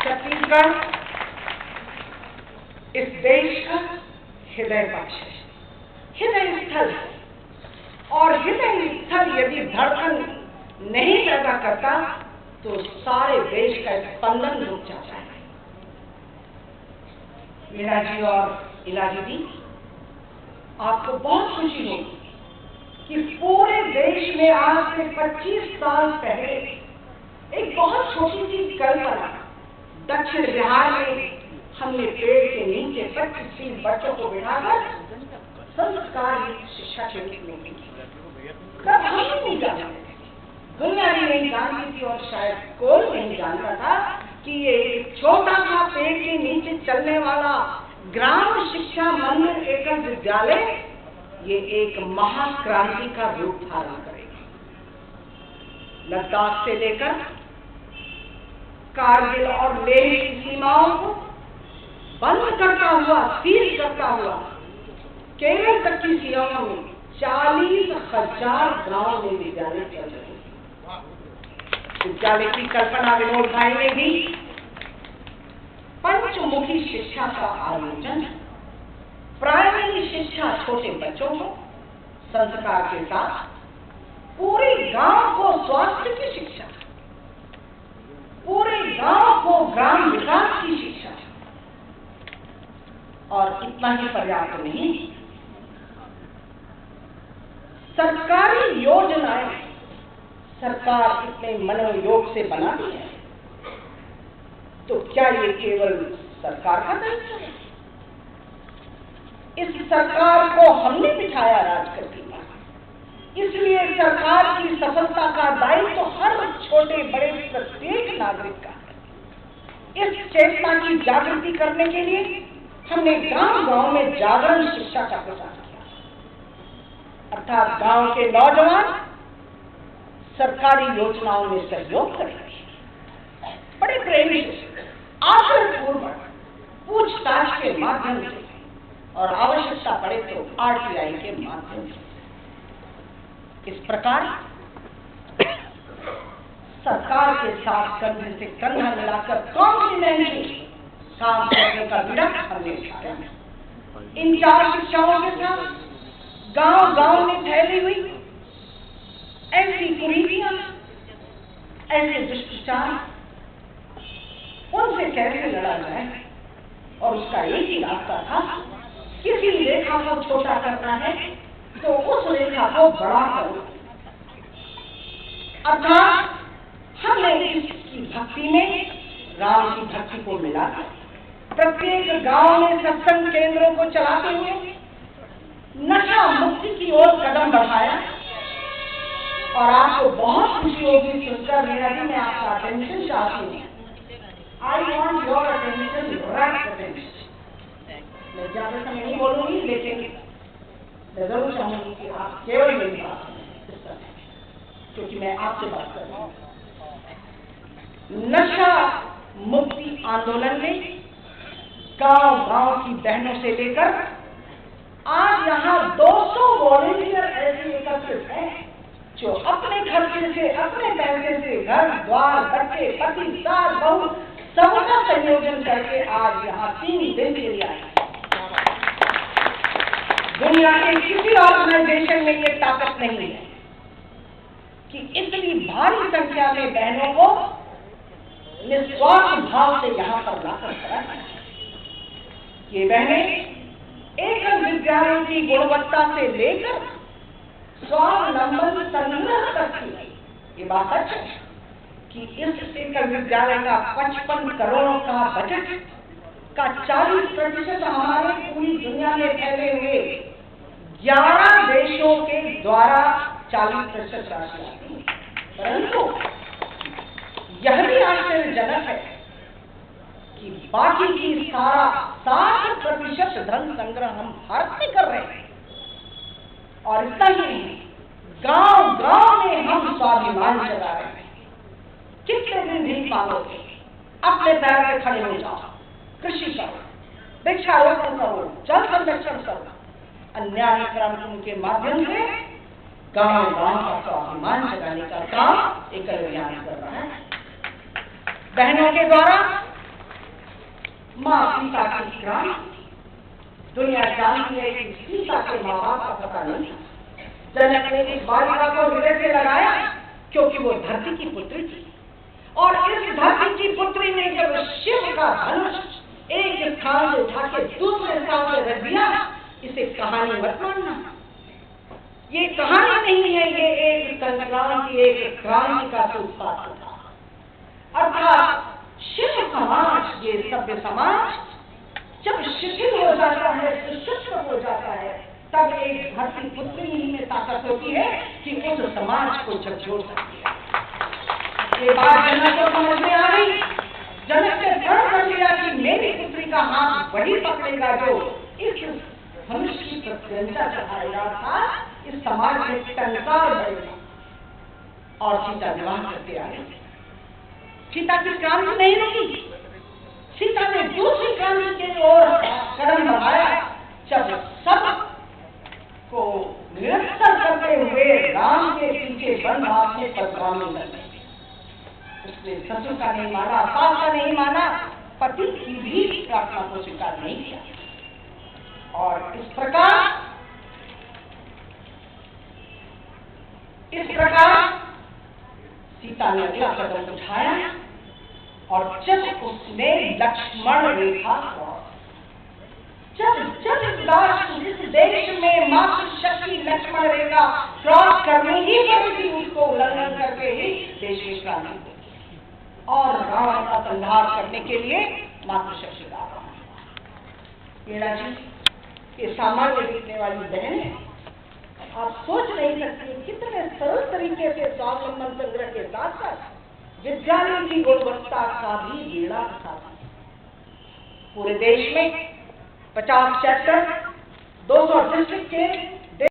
छत्तीसगढ़ इस देश का हृदय पक्ष है, हृदय स्थल है। और हृदय स्थल यदि धड़कन नहीं पैदा करता तो सारे देश का स्पंदन रुक जाता है। मीरा जी और इलाजी जी, आपको बहुत खुशी होगी कि पूरे देश में आज से 25 साल पहले एक बहुत छोटी सी कल्पना दक्षिण बिहार में हमने पेड़ के नीचे 25 बच्चों को बिठाकर संस्कार शिक्षा के रूप में की। तब हम नहीं जानते थे, दुनिया भी नहीं जानती थी और शायद कोई नहीं जानता था कि ये छोटा सा पेड़ के नीचे चलने वाला ग्राम शिक्षा मंदिर एकल विद्यालय ये एक महाक्रांति का रूप धारण करेगा। लद्दाख से लेकर कारगिल और लेह की सीमाओं को बंद करता हुआ, सील करता हुआ केरल तक की सीमाओं में 40,000 गांव में विद्यालय चल रहे हैं। विद्यालय की कल्पना विनोद भाई ने भी पंचमुखी शिक्षा का आयोजन, प्राइमरी शिक्षा छोटे बच्चों को संस्कार के साथ, पूरे गांव को स्वास्थ्य की शिक्षा, पूरे गांव को ग्राम विकास की शिक्षा। और इतना ही पर्याप्त नहीं, सरकारी योजनाएं सरकार इतने मनोयोग से बनाती है तो क्या ये केवल सरकार का दायित्व है? इस सरकार को हमने बिठाया राज करती है, इसलिए सरकार की सफलता का दायित्व तो हर छोटे बड़े प्रत्येक नागरिक का है। इस चेतना की जागृति करने के लिए हमने गांव-गांव में जागरण शिक्षा का प्रचार किया, अर्थात गांव के नौजवान सरकारी योजनाओं में सहयोग कर रहे हैं। बड़े प्रेम से, आदरपूर्वक, पूछताछ के माध्यम से और आवश्यकता पड़े तो आरटीआई के माध्यम से। इस प्रकार सरकार के साथ कंधे से कंधा मिलाकर कॉम्प्लीमेंट्री काम करने का बीड़ा हमने उठाया। इन 4 शिक्षाओं के साथ गांव-गांव में फैली हुई ऐसी कुरीतियां, ऐसे दुष्प्रचार, उनसे कैसे लड़ा जाए? और उसका एक ही रास्ता था, किसी रेखा को छोटा करना है तो उस रेखा को बड़ा करो। अर्थात हमने इसकी भक्ति में राम की भक्ति को मिला, प्रत्येक गांव में सत्संग केंद्रों को चलाते हुए नशा मुक्ति की ओर कदम बढ़ाया। और आपको बहुत खुशी होगी सुनकर, मेरा भी मैं आपका अटेंशन चाहती हूँ। I want your attention, right attention. मैं ज्यादा समय नहीं बोलूंगी, लेकिन मैं जरूर चाहूंगी कि आप केवल मेरी बात सुनें, क्योंकि मैं आपसे बात कर रही हूँ। नशा मुक्ति आंदोलन में गांव-गांव की बहनों से लेकर आज यहाँ 200 वॉलंटियर ऐसे एकत्रित हैं जो अपने खर्चे से, अपने पैसे से घर द्वार, बच्चे, पति, सास, बहू सबका संयोजन करके आज यहाँ 3 दिन के लिए आए। दुनिया के किसी ऑर्गेनाइजेशन में ये ताकत नहीं है कि इतनी भारी संख्या में बहनों को निस्वार्थ भाव से यहाँ पर लाकर खड़ा है। ये बहनें एकल विद्यालय की गुणवत्ता से लेकर स्वावलंबन संग्रह तक की। ये बात सच है कि इस एकल विद्यालय का 55 करोड़ का बजट का 40% हमारे पूरी दुनिया में फैले हुए 11 देशों के द्वारा 40% राशि आती है। परंतु यह भी आश्चर्यजनक है कि बाकी की सारा 60% धन संग्रह हम भारत में कर रहे हैं। और इतना ही नहीं, गांव-गांव में हम स्वाभिमान जगा रहे हैं। कितने दिन भी पालोगे, अपने पैर पे खड़े हो जाओ, कृषि करो, वृक्षारोपण करो, जल संरक्षण करो, अन्याय क्रम के माध्यम से गांव-गांव का स्वाभिमान जगाने का काम एकल अभियान कर रहा है। बहनों के द्वारा माँ सीता की क्रांति। दुनिया जानती है कि सीता के माँ बाप का पता नहीं। जनक ने इस बालिका को हृदय से लगाया क्योंकि वो धरती की पुत्री थी, और इस धरती की पुत्री ने जब शिव का धनुष एक स्थान से उठा के दूसरे स्थान से रख दिया, इसे कहानी मत मानना। ये कहानी नहीं है, ये एक संक्रांति, एक क्रांति का सूत्रपात था। अर्थात शिव समाज, ये सभ्य समाज जब शिथिल हो जाता है, सुशक्त हो जाता है, तब एक धरती पुत्री ही में ताकत होती है कि उस समाज को झकझोर सकती है। ये बात जनक को समझ में आ गई। जनक ने दृढ़ कर लिया कि मेरी पुत्री का हाथ वही पकड़ेगा जो इस धनुष की प्रत्यंता चढ़ाएगा था, इस समाज में टंकार बढ़ेगा। और सीता विवाह करके आ गई। सीता की क्रांति नहीं रुकी। सीता ने दूसरी क्रांति की ओर कदम बढ़ाया जब सब को निरंतर करते हुए राम के पीछे बंद अपने परगामी लगे। उसने ससुर का नहीं माना, सास का नहीं माना, पति की भी प्रार्थना को स्वीकार नहीं किया। और इस प्रकार सीता ने अगला कदम उठाया, और जब उसने लक्ष्मण रेखा जब इस देश में मातृशक्ति लक्ष्मण रेखा क्रॉस करनी ही पड़ी थी, उसको उल्लंघन करके ही देश में क्रांति हुई और रावण का संहार करने के लिए मातृशक्ति का आह्वान। मीरा जी, ये सामान्य दिखने वाली बहन है, आप सोच नहीं सकती कितने सरल तरीके से स्वावलंबन संग्रह के साथ साथ विद्यालय की गुणवत्ता का भी बेड़ा उठाता है। पूरे देश में 50 चैप्टर, 200 डिस्ट्रिक्ट के